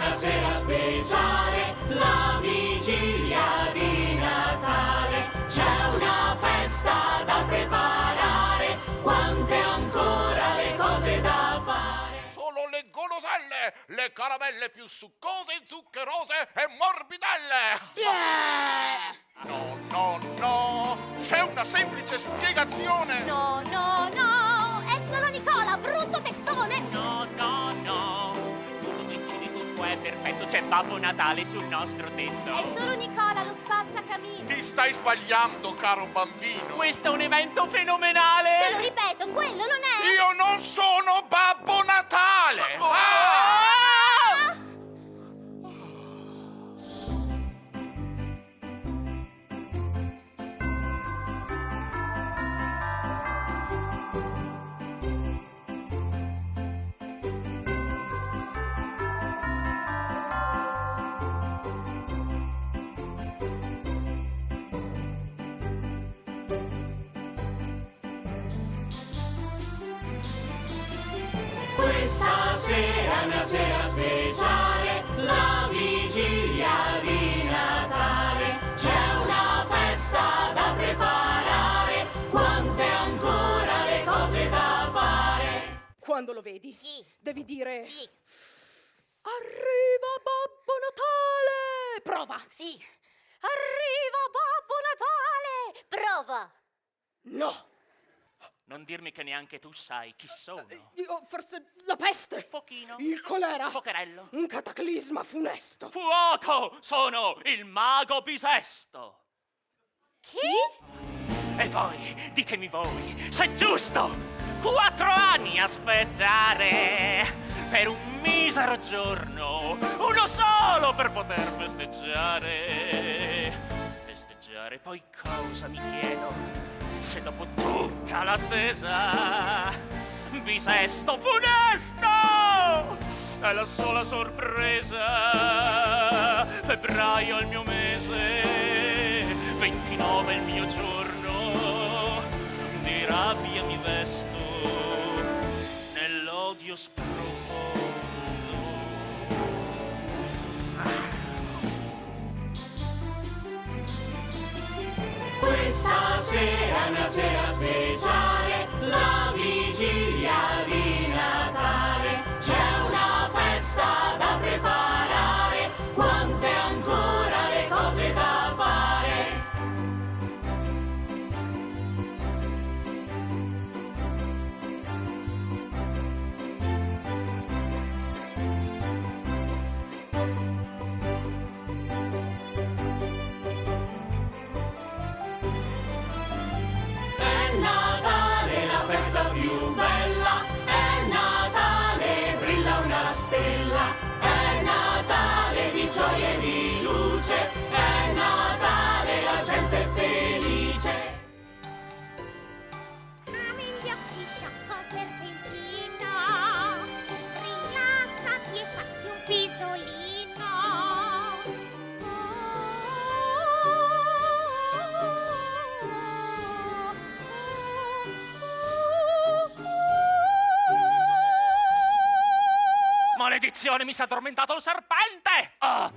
una sera speciale, la vigilia di Natale. C'è una festa da preparare, quante ancora le cose da fare. Solo le goloselle, le caramelle più succose, zuccherose e morbidelle. No, no, no, c'è una semplice spiegazione. No, no, no, è solo Nicola, brutto testone. No, no, no, tutto incide, tutto è perfetto, c'è Babbo Natale sul nostro tetto. È solo Nicola, lo spazzacamino. Ti stai sbagliando, caro bambino. Questo è un evento fenomenale. Te lo ripeto, quello non è... Io non sono Babbo Natale. Questa sera è una sera speciale, la vigilia di Natale. C'è una festa da preparare, quante ancora le cose da fare. Quando lo vedi, Sì. devi dire... Sì, Arriva Babbo Natale! Prova! sì. Arriva Babbo Natale! Prova! No! Non dirmi che neanche tu sai chi sono. Forse la peste! Pochino. Il colera! Pocherello. Un cataclisma funesto! Fuoco! Sono il mago bisesto. Chi? E poi, ditemi voi, se è giusto 4 anni aspettare per un misero giorno, uno solo per poter festeggiare. Festeggiare, poi cosa mi chiedo? Se dopo tutta l'attesa bisesto funesto è la sola sorpresa. Febbraio è il mio mese, 29 è il mio giorno, di rabbia mi vesto nell'odio sprofondo. Questa sera è una sera speciale, la vigilia di Natale. C'è una festa da preparare, quante ancora le cose da fare. È Natale, la festa più bella, è Natale, brilla una stella, è Natale di gioia e di luce, è Natale, la gente è felice. Apri gli occhi, sciacquo serpentino, rilassati e fatti un pisolino. Maledizione, mi si è addormentato il serpente! Ah!